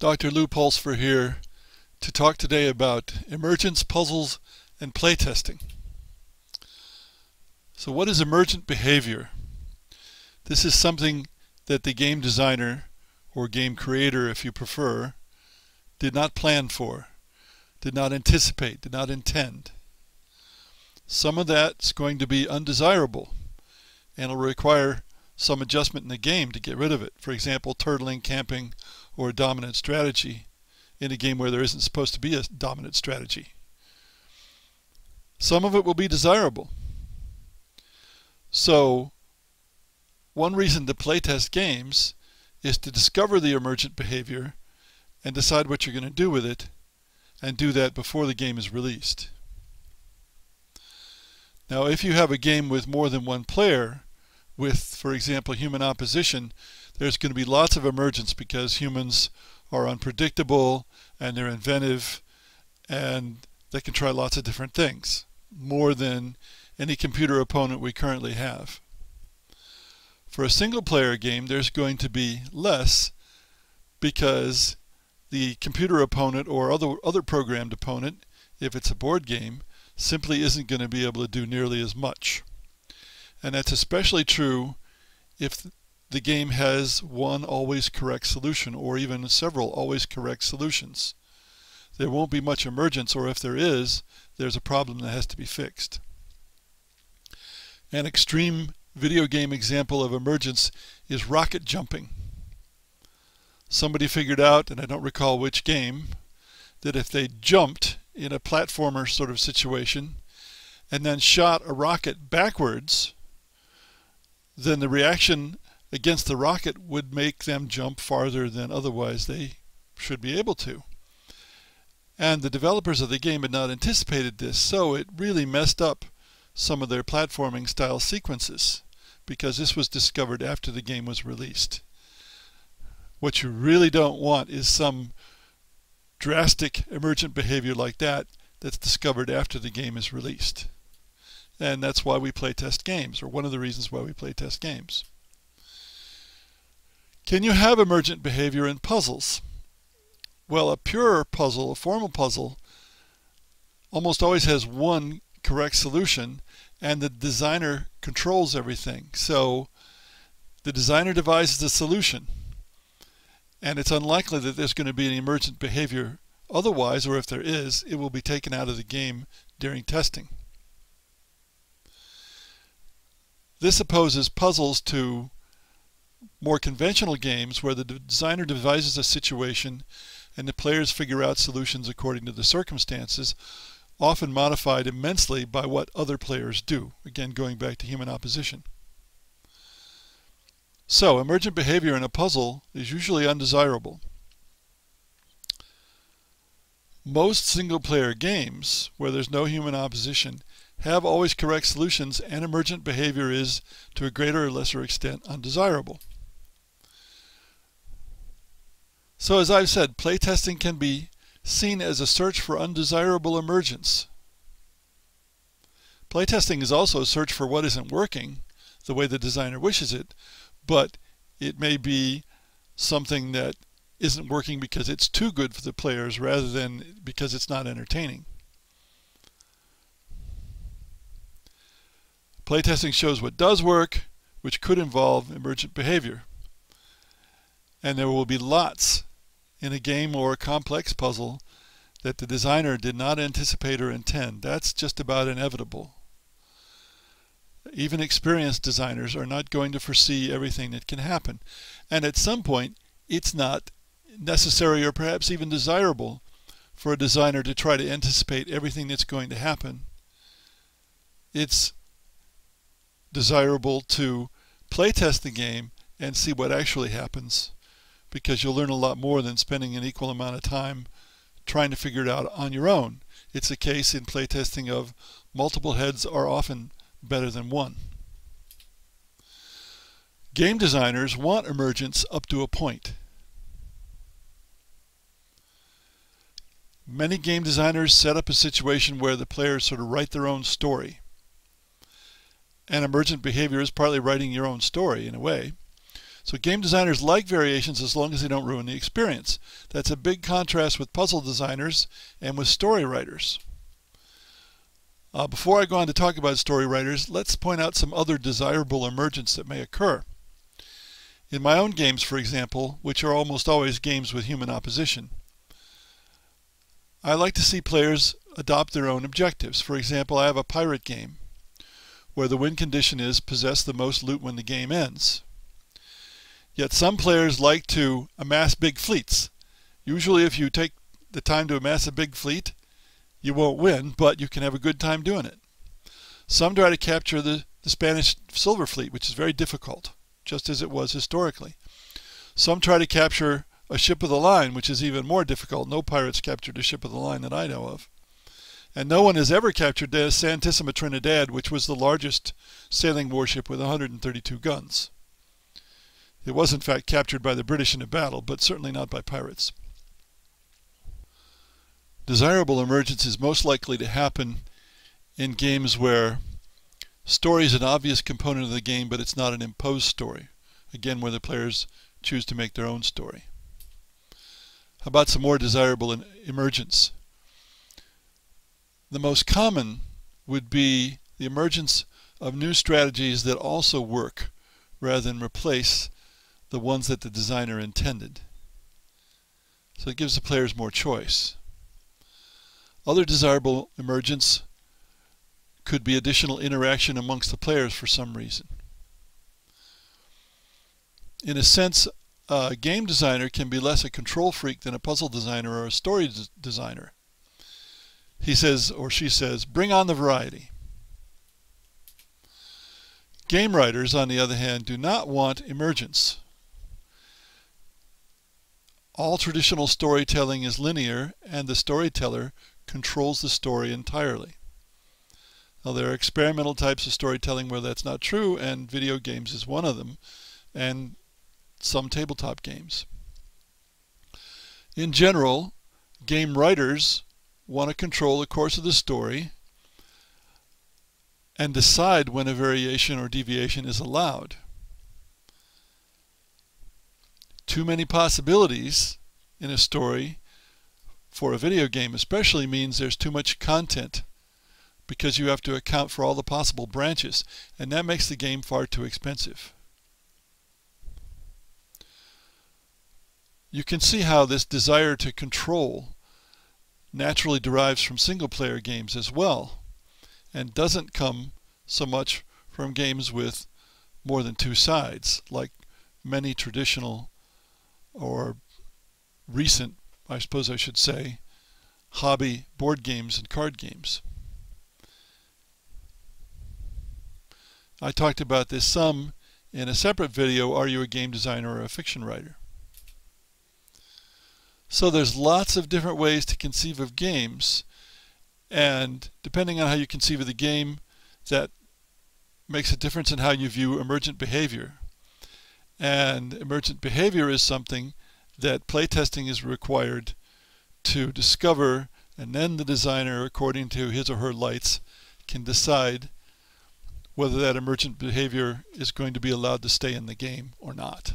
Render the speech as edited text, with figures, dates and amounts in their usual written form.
Dr. Lou Pulsfer here to talk today about emergence, puzzles, and playtesting. So what is emergent behavior? This is something that the game designer, or game creator if you prefer, did not plan for, did not anticipate, did not intend. Some of that's going to be undesirable and will require some adjustment in the game to get rid of it. For example, turtling, camping, or a dominant strategy in a game where there isn't supposed to be a dominant strategy. Some of it will be desirable. So one reason to playtest games is to discover the emergent behavior and decide what you're going to do with it, and do that before the game is released. Now, if you have a game with more than one player, with, for example, human opposition, there's going to be lots of emergence because humans are unpredictable and they're inventive and they can try lots of different things, more than any computer opponent we currently have. For a single player game, there's going to be less because the computer opponent or other programmed opponent, if it's a board game, simply isn't going to be able to do nearly as much. And that's especially true if the game has one always correct solution or even several always correct solutions. There won't be much emergence, or if there is, there's a problem that has to be fixed. An extreme video game example of emergence is rocket jumping. Somebody figured out, and I don't recall which game, that if they jumped in a platformer sort of situation and then shot a rocket backwards, then the reaction against the rocket would make them jump farther than otherwise they should be able to. And the developers of the game had not anticipated this, so it really messed up some of their platforming style sequences, because this was discovered after the game was released. What you really don't want is some drastic emergent behavior like that that's discovered after the game is released. And that's why we playtest games, or one of the reasons why we playtest games. Can you have emergent behavior in puzzles? Well, a pure puzzle, a formal puzzle, almost always has one correct solution, and the designer controls everything. So the designer devises a solution, and it's unlikely that there's going to be an emergent behavior otherwise, or if there is, it will be taken out of the game during testing. This opposes puzzles to more conventional games where the designer devises a situation and the players figure out solutions according to the circumstances, often modified immensely by what other players do. Again, going back to human opposition. So, emergent behavior in a puzzle is usually undesirable. Most single-player games, where there's no human opposition, have always correct solutions, and emergent behavior is, to a greater or lesser extent, undesirable. So, as I've said, playtesting can be seen as a search for undesirable emergence. Playtesting is also a search for what isn't working the way the designer wishes it, but it may be something that isn't working because it's too good for the players rather than because it's not entertaining. Playtesting shows what does work, which could involve emergent behavior. And there will be lots in a game or a complex puzzle that the designer did not anticipate or intend. That's just about inevitable. Even experienced designers are not going to foresee everything that can happen. And at some point, it's not necessary or perhaps even desirable for a designer to try to anticipate everything that's going to happen. It's desirable to playtest the game and see what actually happens, because you'll learn a lot more than spending an equal amount of time trying to figure it out on your own. It's a case in playtesting of multiple heads are often better than one. Game designers want emergence up to a point. Many game designers set up a situation where the players sort of write their own story. And emergent behavior is partly writing your own story in a way. So game designers like variations as long as they don't ruin the experience. That's a big contrast with puzzle designers and with story writers. Before I go on to talk about story writers, let's point out some other desirable emergence that may occur. In my own games, for example, which are almost always games with human opposition, I like to see players adopt their own objectives. For example, I have a pirate game where the win condition is possess the most loot when the game ends. Yet some players like to amass big fleets. Usually if you take the time to amass a big fleet, you won't win, but you can have a good time doing it. Some try to capture the Spanish silver fleet, which is very difficult, just as it was historically. Some try to capture a ship of the line, which is even more difficult. No pirates captured a ship of the line that I know of. And no one has ever captured the Santissima Trinidad, which was the largest sailing warship with 132 guns. It was in fact captured by the British in a battle, but certainly not by pirates. Desirable emergence is most likely to happen in games where story is an obvious component of the game, but it's not an imposed story. Again, where the players choose to make their own story. How about some more desirable emergence? The most common would be the emergence of new strategies that also work rather than replace the ones that the designer intended. So it gives the players more choice. Other desirable emergence could be additional interaction amongst the players for some reason. In a sense, a game designer can be less a control freak than a puzzle designer or a story designer. He says, or she says, bring on the variety. Game writers, on the other hand, do not want emergence. All traditional storytelling is linear, and the storyteller controls the story entirely. Now, there are experimental types of storytelling where that's not true, and video games is one of them, and some tabletop games. In general, game writers want to control the course of the story and decide when a variation or deviation is allowed. Too many possibilities in a story for a video game especially means there's too much content because you have to account for all the possible branches, and that makes the game far too expensive. You can see how this desire to control naturally derives from single-player games as well, and doesn't come so much from games with more than two sides, like many traditional or recent, I suppose I should say, hobby board games and card games. I talked about this some in a separate video, Are You a Game Designer or a Fiction Writer? So there's lots of different ways to conceive of games, and depending on how you conceive of the game, that makes a difference in how you view emergent behavior. And emergent behavior is something that playtesting is required to discover, and then the designer, according to his or her lights, can decide whether that emergent behavior is going to be allowed to stay in the game or not.